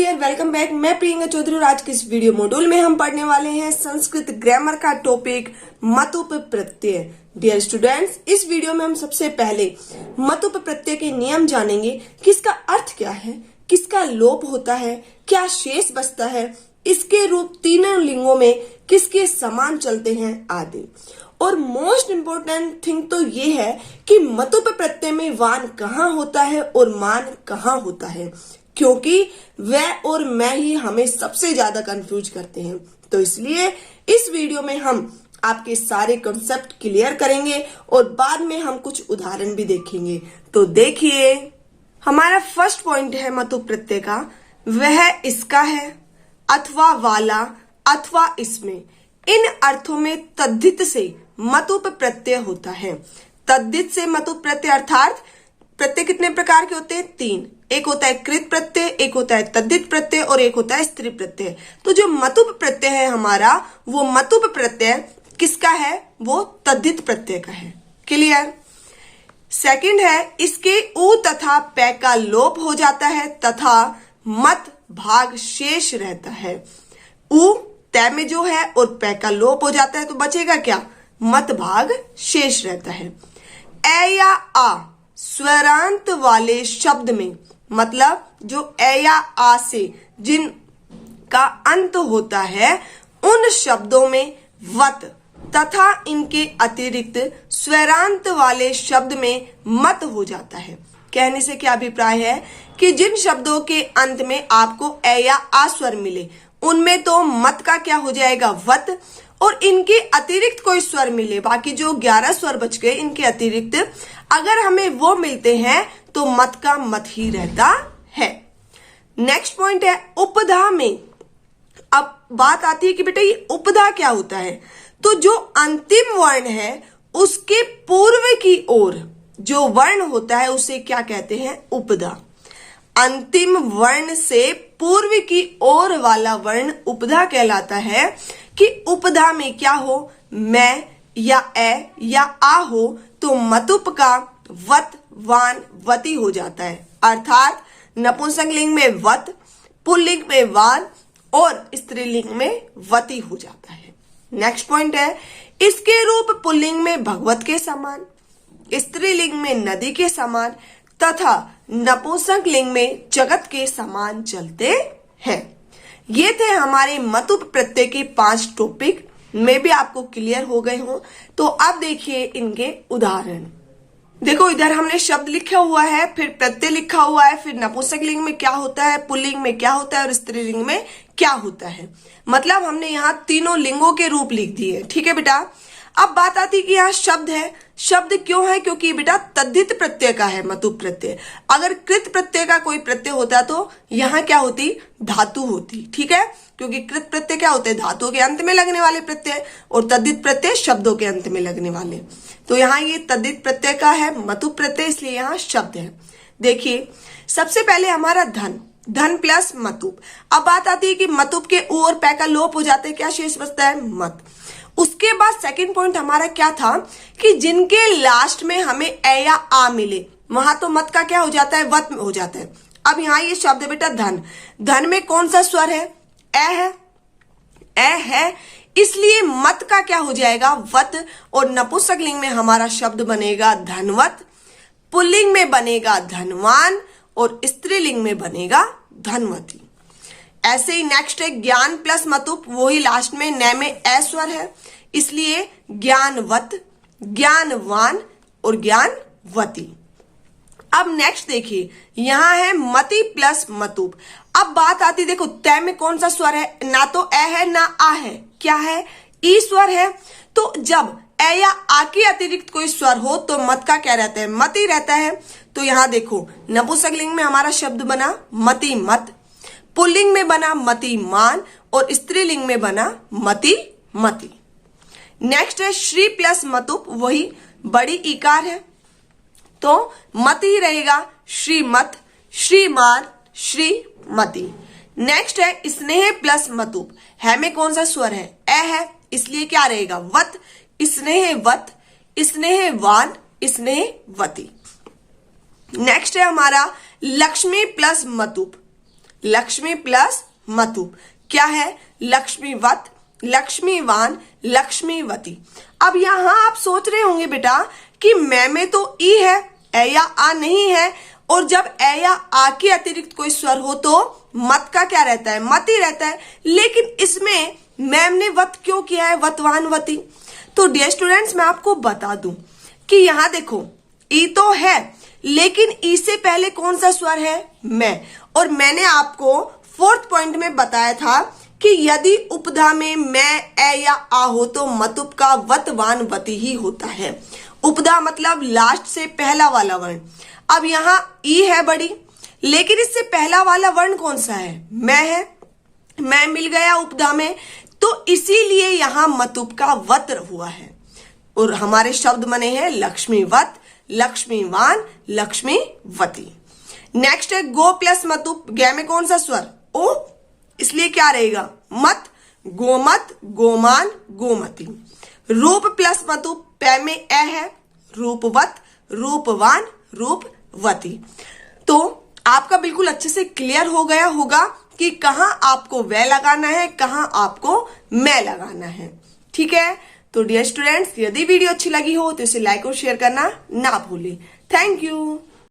Dear, welcome back. मैं प्रियंका चौधरी और आज के इस वीडियो मॉड्यूल में हम पढ़ने वाले हैं संस्कृत ग्रामर का टॉपिक मतुप प्रत्यय। डियर स्टूडेंट्स, इस वीडियो में हम सबसे पहले मतुप प्रत्यय के नियम जानेंगे, किसका अर्थ क्या है, किसका लोप होता है, क्या शेष बचता है, इसके रूप तीनों लिंगों में किसके समान चलते हैं आदि। और मोस्ट इम्पोर्टेंट थिंग तो ये है कि मतुप प्रत्यय में वान कहाँ होता है और मान कहाँ होता है, क्योंकि वह और मैं ही हमें सबसे ज्यादा कंफ्यूज करते हैं। तो इसलिए इस वीडियो में हम आपके सारे कॉन्सेप्ट क्लियर करेंगे और बाद में हम कुछ उदाहरण भी देखेंगे। तो देखिए, हमारा फर्स्ट पॉइंट है मतुप प्रत्यय का, वह इसका है, अथवा वाला, अथवा इसमें। इन अर्थों में तद्धित से मतुप प्रत्यय होता है। तद्धित से मतुप प्रत्यय अर्थात प्रत्यय कितने प्रकार के होते हैं? तीन। एक होता है कृत प्रत्यय, एक होता है तद्धित प्रत्यय और एक होता है स्त्री प्रत्यय। तो जो मतुप प्रत्यय है हमारा, वो मतुप प्रत्यय किसका है? वो तद्धित प्रत्यय का है। क्लियर? सेकंड है, इसके उ तथा पै का लोप हो जाता है तथा मत भाग शेष रहता है। उ तय में जो है और पै का लोप हो जाता है तो बचेगा क्या? मत भाग शेष रहता है। ए या आ स्वरांत वाले शब्द में, मतलब जो ए या आ से जिनका अंत होता है, उन शब्दों में वत तथा इनके अतिरिक्त स्वरांत वाले शब्द में मत हो जाता है। कहने से क्या अभिप्राय है कि जिन शब्दों के अंत में आपको ए या आ स्वर मिले, उनमें तो मत का क्या हो जाएगा? वत। और इनके अतिरिक्त कोई स्वर मिले, बाकी जो 11 स्वर बच गए, इनके अतिरिक्त अगर हमें वो मिलते हैं तो मत का मत ही रहता है। नेक्स्ट पॉइंट है उपधा में। अब बात आती है कि बेटा ये उपधा क्या होता है? तो जो अंतिम वर्ण है उसके पूर्व की ओर जो वर्ण होता है उसे क्या कहते हैं? उपधा। अंतिम वर्ण से पूर्व की ओर वाला वर्ण उपधा कहलाता है। कि उपधा में क्या हो? मैं या ए या आ हो तो मतुप का वत, वान, वती हो जाता है। अर्थात नपुंसकलिंग में वत, पुल्लिंग में वान और स्त्रीलिंग में वती हो जाता है। नेक्स्ट पॉइंट है, इसके रूप पुल्लिंग में भगवत के समान, स्त्रीलिंग में नदी के समान तथा नपुंसकलिंग में जगत के समान चलते हैं। ये थे हमारे मतुप प्रत्यय के 5 टॉपिक। में भी आपको क्लियर हो गए हो। तो अब देखिए इनके उदाहरण। देखो, इधर हमने शब्द लिखा हुआ है, फिर प्रत्यय लिखा हुआ है, फिर नपुंसकलिंग में क्या होता है, पुल्लिंग में क्या होता है और स्त्रीलिंग में क्या होता है। मतलब हमने यहाँ तीनों लिंगों के रूप लिख दिए। ठीक है बेटा। अब बात आती है कि यहाँ शब्द है। शब्द क्यों है? क्योंकि बेटा तद्धित प्रत्यय का है मतुप प्रत्यय। अगर कृत प्रत्यय का कोई प्रत्यय होता तो यहाँ क्या होती? धातु होती। ठीक है, क्योंकि कृत प्रत्यय क्या होते हैं? धातुओं के अंत में लगने वाले प्रत्यय, और तद्धित प्रत्यय शब्दों के अंत में लगने वाले। तो यहाँ ये तद्धित प्रत्यय का है मतुप प्रत्यय, इसलिए यहाँ शब्द है। देखिए, सबसे पहले हमारा धन, धन प्लस मतुप। अब बात आती है कि मतुप के उ और पै का लोप हो जाता है, क्या शेष बचता है? मत। उसके बाद सेकंड पॉइंट हमारा क्या था कि जिनके लास्ट में हमें ए या आ मिले, वहां तो मत का क्या हो जाता है? वत हो जाता है। अब यहाँ ये शब्द बेटा धन, धन में कौन सा स्वर है? ए है। ए है, इसलिए मत का क्या हो जाएगा? वत। और नपुंसकलिंग में हमारा शब्द बनेगा धनवत, पुल्लिंग में बनेगा धनवान और स्त्रीलिंग में बनेगा धनवती। ऐसे ही नेक्स्ट है ज्ञान प्लस मतुप, वही लास्ट में न में ए स्वर है, इसलिए ज्ञानवत, ज्ञानवान और ज्ञानवती। अब नेक्स्ट देखिए, यहां है मति प्लस मतुप। अब बात आती, देखो तय में कौन सा स्वर है? ना तो ए है ना आ है, क्या है? ई स्वर है। तो जब ए या आ के अतिरिक्त कोई स्वर हो तो मत का क्या रहता है? मति रहता है। तो यहां देखो, नपुंसकलिंग में हमारा शब्द बना मति मत, पुल्लिंग में बना मति मान और स्त्रीलिंग में बना मति मति। नेक्स्ट है श्री प्लस मतुप, वही बड़ी इकार है तो मत ही रहेगा, श्रीमत, श्रीमान, श्रीमती। नेक्स्ट है स्नेह प्लस मतुप, है में कौन सा स्वर है? ए है, इसलिए क्या रहेगा? वत, स्नेहवत, स्नेहवान, स्नेहवती। नेक्स्ट है हमारा लक्ष्मी प्लस मतुप, लक्ष्मी प्लस मतुप क्या है? लक्ष्मीवत, लक्ष्मीवान, लक्ष्मीवती। अब यहां आप सोच रहे होंगे बेटा कि मैं में तो ई है, ए या आ नहीं है, और जब ए या आ के अतिरिक्त कोई स्वर हो तो मत का क्या रहता है? मत ही रहता है। लेकिन इसमें मैम ने वत क्यों किया है? वतवान, वती। तो डियर स्टूडेंट्स, मैं आपको बता दूं कि यहां देखो ई तो है, लेकिन ई से पहले कौन सा स्वर है? मैं। और मैंने आपको 4th पॉइंट में बताया था कि यदि उपधा में मैं, ए या आ हो तो मतुप का वतवान, वती ही होता है। उपधा मतलब लास्ट से पहला वाला वर्ण। अब यहाँ ई है बड़ी, लेकिन इससे पहला वाला वर्ण कौन सा है? मैं है। मैं मिल गया उपधा में, तो इसीलिए यहां मतुप का वत हुआ है और हमारे शब्द बने हैं लक्ष्मीवत, लक्ष्मीवान, लक्ष्मीवती। नेक्स्ट है गो प्लस मतुप। गे में कौन सा स्वर? ओ, इसलिए क्या रहेगा? मत, गोमत, गोमान, गोमती। रूप प्लस मतुप। पै में ए है, रूपवत, रूपवान, रूपवती। तो आपका बिल्कुल अच्छे से क्लियर हो गया होगा कि कहां आपको वह लगाना है, कहां आपको मैं लगाना है। ठीक है, तो डियर स्टूडेंट्स, यदि वीडियो अच्छी लगी हो तो इसे लाइक और शेयर करना ना भूलें। Thank you.